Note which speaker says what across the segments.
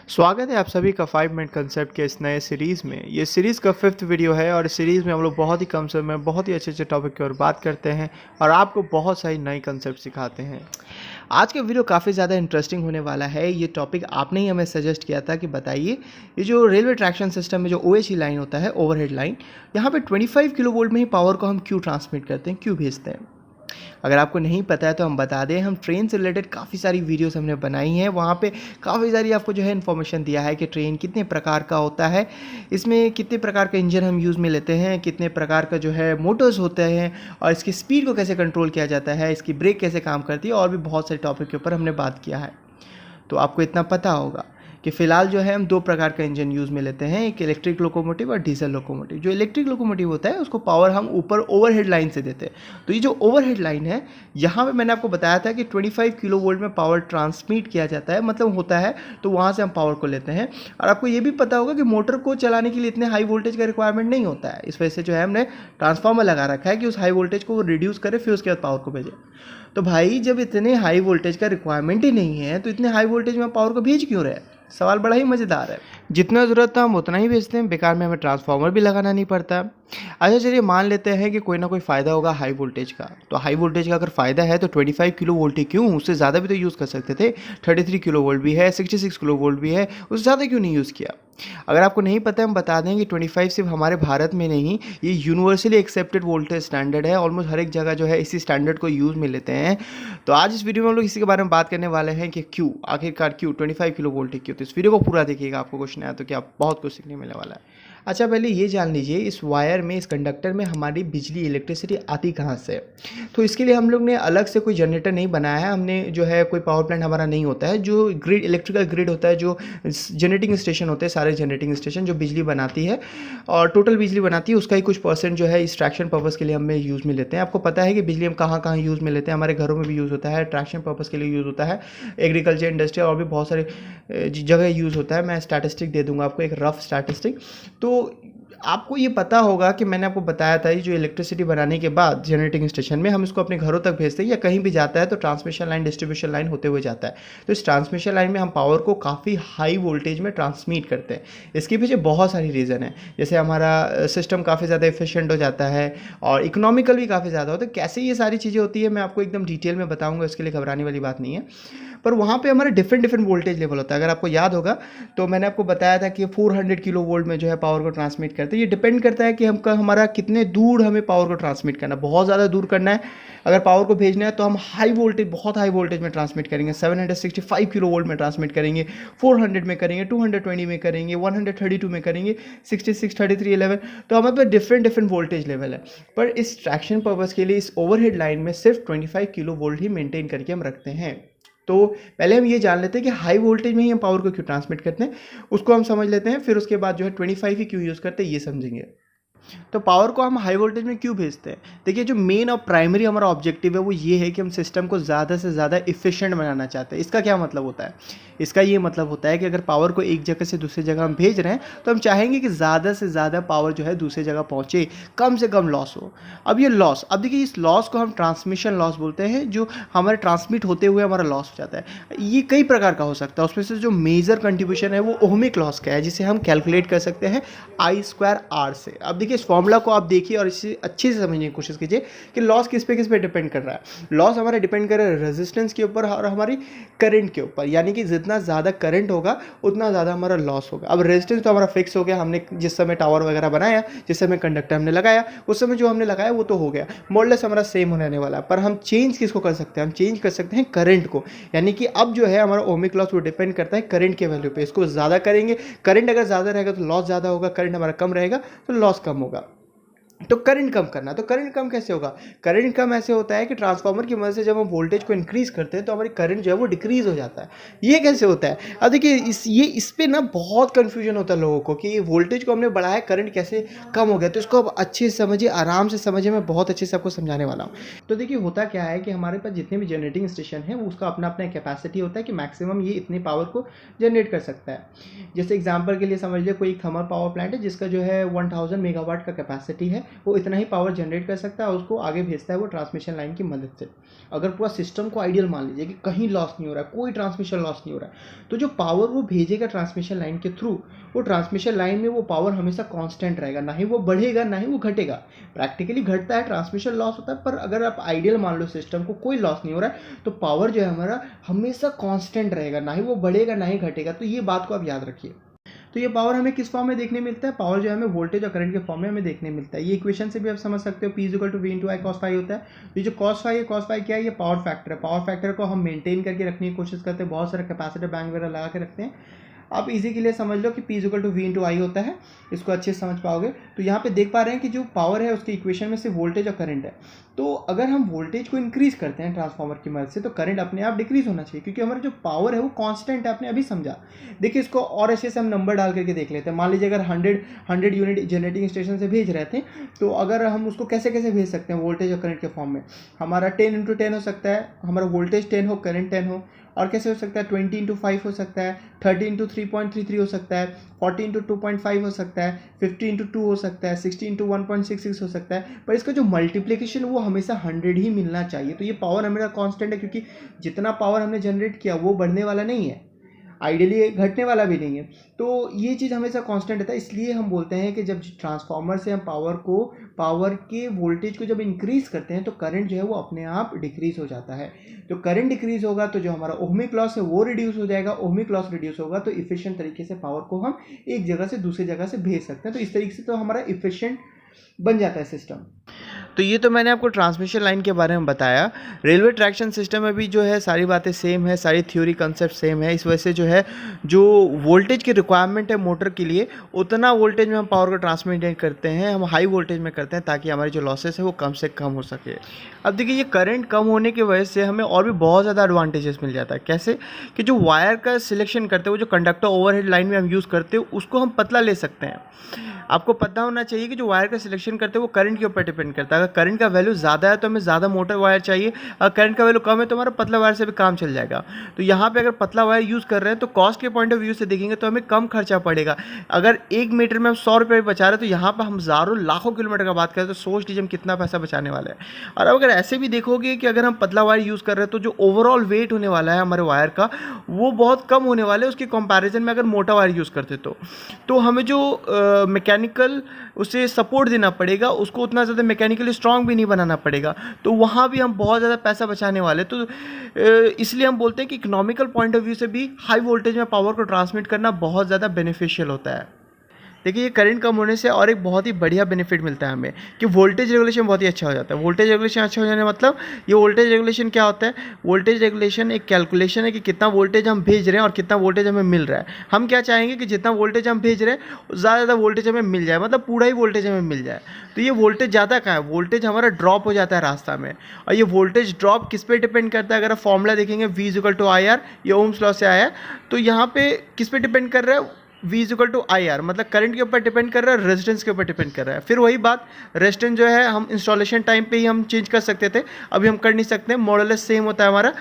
Speaker 1: स्वागत है आप सभी का 5 मिनट कंसेप्ट के इस नए सीरीज़ में। ये सीरीज़ का 5th वीडियो है और इस सीरीज़ में हम लोग बहुत ही कम समय में बहुत ही अच्छे टॉपिक की ओर बात करते हैं और आपको बहुत सारी नई कंसेप्ट सिखाते हैं। आज का वीडियो काफ़ी ज़्यादा इंटरेस्टिंग होने वाला है। ये टॉपिक आपने ही हमें सजेस्ट किया था कि बताइए ये जो रेलवे ट्रैक्शन सिस्टम में जो OHE लाइन होता है, ओवरहेड लाइन, यहाँ पे 25 किलो वोल्ट में ही पावर को हम क्यों ट्रांसमिट करते हैं, क्यों भेजते हैं। अगर आपको नहीं पता है तो हम बता दें, हम ट्रेन से रिलेटेड काफ़ी सारी वीडियोस हमने बनाई हैं। वहाँ पे काफ़ी सारी आपको जो है इन्फॉर्मेशन दिया है कि ट्रेन कितने प्रकार का होता है, इसमें कितने प्रकार का इंजन हम यूज़ में लेते हैं, कितने प्रकार का जो है मोटर्स होते हैं और इसकी स्पीड को कैसे कंट्रोल किया जाता है, इसकी ब्रेक कैसे काम करती है और भी बहुत सारे टॉपिक के ऊपर हमने बात किया है। तो आपको इतना पता होगा कि फ़िलहाल जो है हम 2 प्रकार का इंजन यूज़ में लेते हैं, एक इलेक्ट्रिक लोकोमोटिव और डीजल लोकोमोटिव। जो इलेक्ट्रिक लोकोमोटिव होता है उसको पावर हम ऊपर ओवरहेड लाइन से देते हैं। तो ये जो ओवरहेड लाइन है, यहाँ पे मैंने आपको बताया था कि 25 किलो वोल्ट में पावर ट्रांसमिट किया जाता है, मतलब होता है, तो वहाँ से हम पावर को लेते हैं। और आपको ये भी पता होगा कि मोटर को चलाने के लिए इतने हाई वोल्टेज का रिक्वायरमेंट नहीं होता है। इस वजह से जो है हमने ट्रांसफार्मर लगा रखा है कि उस हाई वोल्टेज को रिड्यूस करे, फिर उसके बाद पावर को भेजे। तो भाई जब इतने हाई वोल्टेज का रिक्वायरमेंट ही नहीं है तो इतने हाई वोल्टेज में पावर को भेज क्यों रहे हैं? सवाल बड़ा ही मज़ेदार है। जितना ज़रूरत था हम उतना ही भेजते हैं, बेकार में हमें ट्रांसफार्मर भी लगाना नहीं पड़ता। अच्छा चलिए मान लेते हैं कि कोई ना कोई फ़ायदा होगा हाई वोल्टेज का। तो हाई वोल्टेज का अगर फ़ायदा है तो 25 किलो वोल्ट ही क्यों, उससे ज़्यादा भी तो यूज़ कर सकते थे। 33 किलो वोल्ट भी है, 66 किलो वोल्ट भी है, उससे ज़्यादा क्यों नहीं यूज़ किया। अगर आपको नहीं पता हम बता दें कि 25 सिर्फ हमारे भारत में नहीं, ये यूनिवर्सली एक्सेप्टेड वोल्टेज स्टैंडर्ड है। ऑलमोस्ट हर एक जगह जो है इसी स्टैंडर्ड को यूज़ में लेते हैं। तो आज इस वीडियो में हम लोग इसी के बारे में बात करने वाले हैं कि क्यों, आखिरकार क्यों 25 किलो वोल्ट ही क्यों। तो इस वीडियो को पूरा देखिएगा, आपको कुछ नया तो क्या बहुत कुछ सीखने मिलने वाला है। अच्छा पहले ये जान लीजिए, इस वायर में, इस कंडक्टर में हमारी बिजली, इलेक्ट्रिसिटी आती कहाँ से। तो इसके लिए हम लोग ने अलग से कोई जनरेटर नहीं बनाया है। हमने जो है कोई पावर प्लांट हमारा नहीं होता है। जो ग्रिड, इलेक्ट्रिकल ग्रिड होता है, जो जनरेटिंग स्टेशन होते हैं, सारे जनरेटिंग स्टेशन जो बिजली बनाती है और टोटल बिजली बनाती है, उसका ही कुछ परसेंट जो है इस ट्रैक्शन पर्पज़ के लिए हम यूज़ में लेते हैं। आपको पता है कि बिजली हम कहाँ कहाँ यूज़ में लेते हैं। हमारे घरों में भी यूज़ होता है, ट्रैक्शन पर्पज़ के लिए यूज़ होता है, एग्रीकल्चर, इंडस्ट्री और भी बहुत सारे जगह यूज़ होता है। मैं स्टैटिस्टिक दे दूंगा आपको, एक रफ स्टैटिस्टिक। तो आपको ये पता होगा कि मैंने आपको बताया था, ये जो इलेक्ट्रिसिटी बनाने के बाद जनरेटिंग स्टेशन में हम इसको अपने घरों तक भेजते हैं या कहीं भी जाता है तो ट्रांसमिशन लाइन, डिस्ट्रीब्यूशन लाइन होते हुए जाता है। तो इस ट्रांसमिशन लाइन में हम पावर को काफ़ी हाई वोल्टेज में ट्रांसमिट करते हैं। इसके पीछे बहुत सारी रीज़न है। जैसे हमारा सिस्टम काफ़ी ज़्यादा एफिशिएंट हो जाता है और इकोनॉमिकल भी काफ़ी ज़्यादा होता है। कैसे ये सारी चीज़ें होती है मैं आपको एकदम डिटेल में बताऊँगा, इसके लिए घबराने वाली बात नहीं है। पर वहाँ पे हमारे डिफरेंट वोल्टेज लेवल होता है। अगर आपको याद होगा तो मैंने आपको बताया था कि 400 किलो वोल्ट में जो है पावर को ट्रांसमिट करते हैं। ये डिपेंड करता है कि हमारा कितने दूर हमें पावर को ट्रांसमिट करना है। बहुत ज़्यादा दूर करना है अगर पावर को भेजना है तो हम हाई वोल्टेज, बहुत हाई वोल्टेज में ट्रांसमिट करेंगे। 765 किलो वोल्ट में ट्रांसमिट करेंगे, 400 में करेंगे, 220 में करेंगे, 132 में करेंगे, 66, 33, 11। तो हमारे पास डिफरेंट वोल्टेज लेवल है। पर इस ट्रैक्शन पर्पज़ के लिए इस ओवरहेड लाइन में सिर्फ 25 किलो वोल्ट ही मेंटेन करके हम रखते हैं। तो पहले हम ये जान लेते हैं कि हाई वोल्टेज में ही हम पावर को क्यों ट्रांसमिट करते हैं, उसको हम समझ लेते हैं। फिर उसके बाद जो है 25 ही क्यों यूज़ करते हैं ये समझेंगे। तो पावर को हम हाई वोल्टेज में क्यों भेजते हैं। देखिए जो मेन और प्राइमरी हमारा ऑब्जेक्टिव है वो ये है कि हम सिस्टम को ज़्यादा से ज़्यादा इफिशिएंट बनाना चाहते हैं। इसका क्या मतलब होता है, इसका ये मतलब होता है कि अगर पावर को एक जगह से दूसरी जगह हम भेज रहे हैं तो हम चाहेंगे कि ज़्यादा से ज़्यादा पावर जो है दूसरी जगह पहुँचे, कम से कम लॉस हो। अब ये लॉस, अब देखिए इस लॉस को हम ट्रांसमिशन लॉस बोलते हैं, जो हमारे ट्रांसमिट होते हुए हमारा लॉस हो जाता है। ये कई प्रकार का हो सकता है, उसमें से जो मेजर कंट्रीब्यूशन है वो ओहमिक लॉस का है, जिसे हम कैलकुलेट कर सकते हैं I/R से। अब देखिए इस फॉर्मूला को आप देखिए और इसे अच्छे से समझने की कोशिश कीजिए कि लॉस किस पे डिपेंड कर रहा है। लॉस हमारा डिपेंड कर रहा है रेजिस्टेंस के ऊपर और हमारी करंट के ऊपर, यानी कि जितना ज़्यादा करंट होगा उतना ज़्यादा हमारा लॉस होगा। अब रेजिस्टेंस तो हमारा फिक्स हो गया, हमने जिस समय टावर वगैरह बनाया, जिस समय कंडक्टर हमने लगाया, उस समय जो हमने लगाया वो तो हो गया, मोरलेस हमारा सेम होने वाला है। पर हम चेंज किसको कर सकते हैं, हम चेंज कर सकते हैं करंट को। यानी कि अब जो है हमारा ओहमिक लॉस वो डिपेंड करता है करंट के वैल्यू पे। इसको ज़्यादा करेंगे, करंट अगर ज़्यादा रहेगा तो लॉस ज़्यादा होगा, करंट हमारा कम रहेगा तो लॉस कम होगा। तो करंट कम करना, तो करंट कम कैसे होगा। करंट कम ऐसे होता है कि ट्रांसफार्मर की मदद से जब हम वोल्टेज को इंक्रीज करते हैं तो हमारी करंट जो है वो डिक्रीज हो जाता है। ये कैसे होता है। अब देखिए इस पे ना बहुत कंफ्यूजन होता है लोगों को कि वोल्टेज को हमने बढ़ाया, करंट कैसे कम हो गया। तो इसको आप अच्छे से समझिए, आराम से समझिए, मैं बहुत अच्छे से आपको समझाने वाला हूँ। तो देखिए होता क्या है कि हमारे पास जितने भी जनरेटिंग स्टेशन है उसका अपना अपना कैपेसिटी होता है कि मैक्सिमम ये इतनी पावर को जनरेट कर सकता है। जैसे एग्जाम्पल के लिए समझ लिया कोई थर्मल पावर प्लांट है जिसका जो है 1000 मेगावाट का कैपेसिटी है वो इतना ही पावर जनरेट कर सकता है और उसको आगे भेजता है वो ट्रांसमिशन लाइन की मदद से। अगर पूरा सिस्टम को आइडियल मान लीजिए कि कहीं लॉस नहीं हो रहा है, कोई ट्रांसमिशन लॉस नहीं हो रहा है, तो जो पावर वो भेजेगा ट्रांसमिशन लाइन के थ्रू, वो ट्रांसमिशन लाइन में वो पावर हमेशा कांस्टेंट रहेगा, ना ही वो बढ़ेगा ना ही वो घटेगा। प्रैक्टिकली घटता है, ट्रांसमिशन लॉस होता है, पर अगर आप आइडियल मान लो सिस्टम को कोई लॉस नहीं हो रहा है तो पावर जो है हमारा हमेशा कांस्टेंट रहेगा, ना ही वो बढ़ेगा ना ही घटेगा। तो ये बात को आप याद रखिए। तो ये पावर हमें किस फॉर्म में देखने मिलता है? पावर जो है हमें वोल्टेज और करंट के फॉर्म में हमें देखने मिलता है। ये इक्वेशन से भी आप समझ सकते हो, P = V × I cos phi होता है। तो ये जो cos phi है, cos phi क्या है? ये पावर फैक्टर है। पावर फैक्टर को हम मेंटेन करके रखने की कोशिश करते हैं, बहुत सारे कैपेसिटर बैंक वगैरह लगा के रखते हैं। आप इजी के लिए समझ लो कि P = V × I होता है, इसको अच्छे से समझ पाओगे। तो यहाँ पे देख पा रहे हैं कि जो पावर है उसके इक्वेशन में से वोल्टेज और करंट है। तो अगर हम वोल्टेज को इंक्रीज करते हैं ट्रांसफार्मर की मदद से तो करंट अपने आप डिक्रीज होना चाहिए, क्योंकि हमारा जो पावर है वो कांस्टेंट है, आपने अभी समझा। देखिए इसको और अच्छे से हम नंबर डाल करके देख लेते हैं। मान लीजिए अगर 100 यूनिट जनरेटिंग स्टेशन से भेज रहे थे, तो अगर हम उसको कैसे कैसे भेज सकते हैं वोल्टेज और करंट के फॉर्म में? हमारा 10 × 10 हो सकता है, हमारा वोल्टेज 10 हो, करंट 10 हो। और कैसे हो सकता है? 20 × 5 हो सकता है, 30 × 3.33 हो सकता है, 40 × 2.5 हो सकता है, 50 × 2 हो सकता है, 60 × 1.66 हो सकता है। पर इसका जो मल्टीप्लिकेशन वो हमेशा 100 ही मिलना चाहिए। तो ये पावर हमेशा कांस्टेंट है, क्योंकि जितना पावर हमने जनरेट किया वो बढ़ने वाला नहीं है, आइडियली घटने वाला भी नहीं है। तो ये चीज़ हमेशा कांस्टेंट रहता है। इसलिए हम बोलते हैं कि जब ट्रांसफार्मर से हम पावर के वोल्टेज को जब इंक्रीज करते हैं तो करंट जो है वो अपने आप डिक्रीज हो जाता है। तो करंट डिक्रीज होगा तो जो हमारा ओहमिक लॉस है वो रिड्यूस हो जाएगा। ओहमिक लॉस रिड्यूस होगा तो इफिशिएंट तरीके से पावर को हम एक जगह से दूसरी जगह से भेज सकते हैं। तो इस तरीके से तो हमारा इफिशिएंट बन जाता है सिस्टम। तो ये तो मैंने आपको ट्रांसमिशन लाइन के बारे में बताया। रेलवे ट्रैक्शन सिस्टम में भी जो है सारी बातें सेम है, सारी थ्योरी कंसेप्ट सेम है। इस वजह से जो है जो वोल्टेज की रिक्वायरमेंट है मोटर के लिए, उतना वोल्टेज में हम पावर को ट्रांसमिट करते हैं, हम हाई वोल्टेज में करते हैं ताकि हमारी जो लॉसेस है वो कम से कम हो सके। अब देखिए ये करंट कम होने की वजह से हमें और भी बहुत ज़्यादा एडवांटेजेस मिल जाता है। कैसे कि जो वायर का सिलेक्शन करते हैं, वो जो कंडक्टर ओवरहेड लाइन में हम यूज़ करते हैं, उसको हम पतला ले सकते हैं। आपको पता होना चाहिए कि जो वायर का सिलेक्शन करते हैं वो करंट के ऊपर डिपेंड करता है। अगर करंट का वैल्यू ज़्यादा है तो हमें ज़्यादा मोटा वायर चाहिए, अगर करंट का वैल्यू कम है तो हमारा पतला वायर से भी काम चल जाएगा। तो यहाँ पे अगर पतला वायर यूज़ कर रहे हैं तो कॉस्ट के पॉइंट ऑफ व्यू से देखेंगे तो हमें कम खर्चा पड़ेगा। अगर 1 मीटर में हम 100 रुपये बचा रहे हैं तो यहाँ पर हम हज़ारों लाखों किलोमीटर का बात करें तो सोच लीजिए हम कितना पैसा बचाने वाले हैं। और अगर ऐसे भी देखोगे कि अगर हम पतला वायर यूज़ कर रहे हैं तो जो ओवरऑल वेट होने वाला है हमारे वायर का वो बहुत कम होने वाला है उसके कंपैरिजन में अगर मोटा वायर यूज़ करते तो हमें जो मैकेनिकल उसे सपोर्ट देना पड़ेगा, उसको उतना ज़्यादा मैकेनिकली स्ट्रांग भी नहीं बनाना पड़ेगा। तो वहाँ भी हम बहुत ज़्यादा पैसा बचाने वाले। तो इसलिए हम बोलते हैं कि इकोनॉमिकल पॉइंट ऑफ व्यू से भी हाई वोल्टेज में पावर को ट्रांसमिट करना बहुत ज़्यादा बेनिफिशियल होता है। देखिए ये करंट कम होने से और एक बहुत ही बढ़िया बेनिफिट मिलता है हमें कि वोल्टेज रेगुलेशन बहुत ही अच्छा हो जाता है। वोल्टेज रेगुलेशन अच्छा हो जाने मतलब ये वोल्टेज रेगुलेशन क्या होता है? वोल्टेज रेगुलेशन एक कैलकुलेशन है कि कितना वोल्टेज हम भेज रहे हैं और कितना वोल्टेज हमें मिल रहा है। हम क्या चाहेंगे कि जितना वोल्टेज हम भेज रहे हैं ज़्यादा वोल्टेज हमें मिल जाए, मतलब पूरा ही वोल्टेज हमें मिल जाए। तो ये वोल्टेज ज़्यादा कहाँ है? वोल्टेज हमारा ड्रॉप हो जाता है रास्ता में। और ये वोल्टेज ड्रॉप किस पे डिपेंड करता है? अगर आप फॉर्मूला देखेंगे V = IR, ये ओम्स लॉ से आया है। तो यहाँ पे किस पे डिपेंड कर रहा है? V = IR, मतलब करंट के ऊपर डिपेंड कर रहा है, रेजिस्टेंस के ऊपर डिपेंड कर रहा है। फिर वही बात, रेजिस्टेंस जो है हम इंस्टॉलेशन टाइम पे ही हम चेंज कर सकते थे, अभी हम कर नहीं सकते। मॉडल सेम होता है हमारा।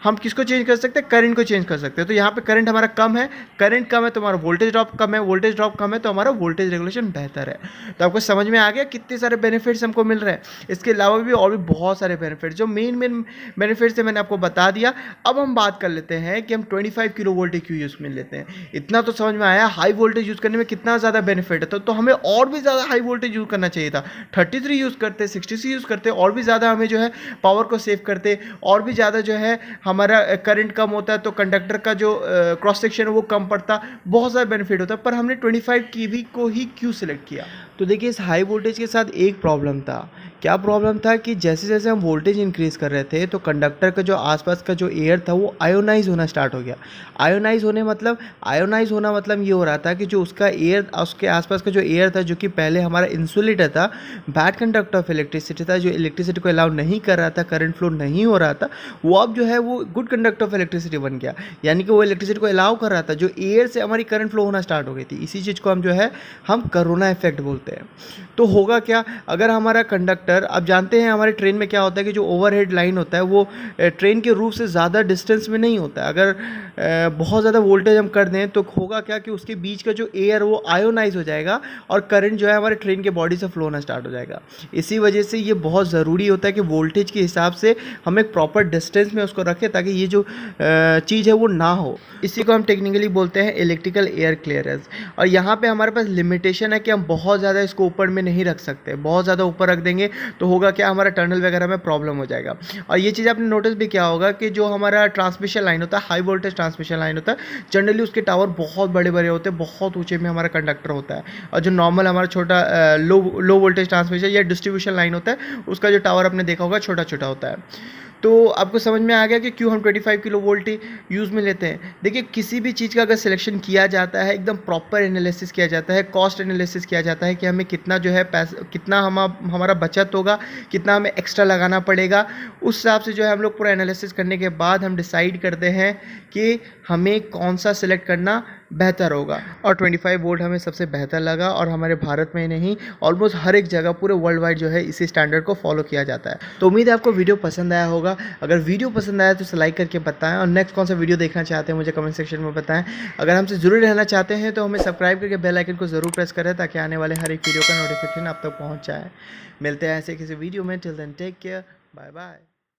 Speaker 1: हम किसको चेंज कर सकते हैं? करंट को चेंज कर सकते हैं। तो यहाँ पे करंट हमारा कम है, करंट कम है तो हमारा वोल्टेज ड्रॉप कम है, वोल्टेज ड्रॉप कम है तो हमारा वोल्टेज रेगुलेशन बेहतर है। तो आपको समझ में आ गया कितने सारे बेनिफिट्स हमको मिल रहे हैं। इसके अलावा भी और भी बहुत सारे बेनिफिट्स, जो मेन बेनिफिट्स है मैंने आपको बता दिया। अब हम बात कर लेते हैं कि हम 25 kV क्यों यूज़ में लेते हैं। इतना तो समझ में आया हाई वोल्टेज यूज़ करने में कितना ज़्यादा बेनिफिट है। तो हमें और भी ज़्यादा हाई वोल्टेज यूज़ करना चाहिए था। 33 यूज़ करते, 63 यूज़ करते, और भी ज़्यादा हमें जो है पावर को सेव करते, और भी ज़्यादा जो है हमारा करंट कम होता है तो कंडक्टर का जो क्रॉस सेक्शन है वो कम पड़ता, बहुत ज़्यादा बेनिफिट होता। पर हमने 25 kV को ही क्यों सिलेक्ट किया? तो देखिए इस हाई वोल्टेज के साथ एक प्रॉब्लम था। क्या प्रॉब्लम था कि जैसे जैसे हम वोल्टेज इंक्रीज कर रहे थे तो कंडक्टर का जो आसपास का जो एयर था वो आयोनाइज होना स्टार्ट हो गया। आयोनाइज होना मतलब ये हो रहा था कि जो उसका एयर, उसके आसपास का जो एयर था, जो कि पहले हमारा इंसुलेटर था, बैड कंडक्टर ऑफ इलेक्ट्रिसिटी था, जो इलेक्ट्रिसिटी को अलाउ नहीं कर रहा था, करंट फ्लो नहीं हो रहा था, वो अब जो है वो गुड कंडक्टर ऑफ इलेक्ट्रिसिटी बन गया। यानी कि वो इलेक्ट्रिसिटी को अलाउ कर रहा था, जो एयर से हमारी करंट फ्लो होना स्टार्ट हो गई थी। इसी चीज़ को हम जो है हम कोरोना इफेक्ट बोलते हैं। तो होगा क्या? अगर हमारा कंडक्टर कंडक्टर, आप जानते हैं हमारे ट्रेन में क्या होता है कि जो ओवरहेड लाइन होता है वो ट्रेन के रूफ से ज़्यादा डिस्टेंस में नहीं होता है। अगर बहुत ज़्यादा वोल्टेज हम कर दें तो होगा क्या कि उसके बीच का जो एयर वो आयोनाइज हो जाएगा और करंट जो है हमारे ट्रेन के बॉडी से फ्लो होना स्टार्ट हो जाएगा। इसी वजह से ये बहुत ज़रूरी होता है कि वोल्टेज के हिसाब से हम एक प्रॉपर डिस्टेंस में उसको रखें ताकि ये जो चीज़ है वो ना हो। इसी को हम टेक्निकली बोलते हैं इलेक्ट्रिकल एयर क्लियरेंस। और यहाँ पे हमारे पास लिमिटेशन है कि हम बहुत ज़्यादा इसको ऊपर में नहीं रख सकते। बहुत ज़्यादा ऊपर रख देंगे तो होगा क्या, हमारा टनल वगैरह में प्रॉब्लम हो जाएगा। और ये चीज़ आपने नोटिस भी क्या होगा कि जो हमारा ट्रांसमिशन लाइन होता है, हाई वोल्टेज ट्रांसमिशन लाइन होता है, जनरली उसके टावर बहुत बड़े बड़े होते हैं, बहुत ऊंचे में हमारा कंडक्टर होता है। और जो नॉर्मल हमारा छोटा लो वोल्टेज ट्रांसमिशन या डिस्ट्रीब्यूशन लाइन होता है उसका जो टावर आपने देखा होगा छोटा छोटा होता है। तो आपको समझ में आ गया कि क्यों हम 25 किलो वोल्ट यूज़ में लेते हैं। देखिए, किसी भी चीज़ का अगर सिलेक्शन किया जाता है, एकदम प्रॉपर एनालिसिस किया जाता है, कॉस्ट एनालिसिस किया जाता है कि हमें कितना जो है पैसा, कितना हमारा बचत होगा, कितना हमें एक्स्ट्रा लगाना पड़ेगा, उस हिसाब से जो है हम लोग पूरा एनालिसिस करने के बाद हम डिसाइड करते हैं कि हमें कौन सा सिलेक्ट करना बेहतर होगा। और 25 वोल्ट हमें सबसे बेहतर लगा और हमारे भारत में नहीं, ऑलमोस्ट हर एक जगह पूरे वर्ल्ड वाइड जो है इसी स्टैंडर्ड को फॉलो किया जाता है। तो उम्मीद है आपको वीडियो पसंद आया होगा। अगर वीडियो पसंद आया तो इसे लाइक करके बताएं और नेक्स्ट कौन सा वीडियो देखना चाहते हैं मुझे कमेंट सेक्शन में बताएं। अगर हमसे जुड़े रहना चाहते हैं तो हमें सब्सक्राइब करके बेल आइकन को ज़रूर प्रेस करें ताकि आने वाले हर एक वीडियो का नोटिफिकेशन आप तक पहुँच जाए। मिलते हैं ऐसे किसी वीडियो में। Till then take care, bye bye.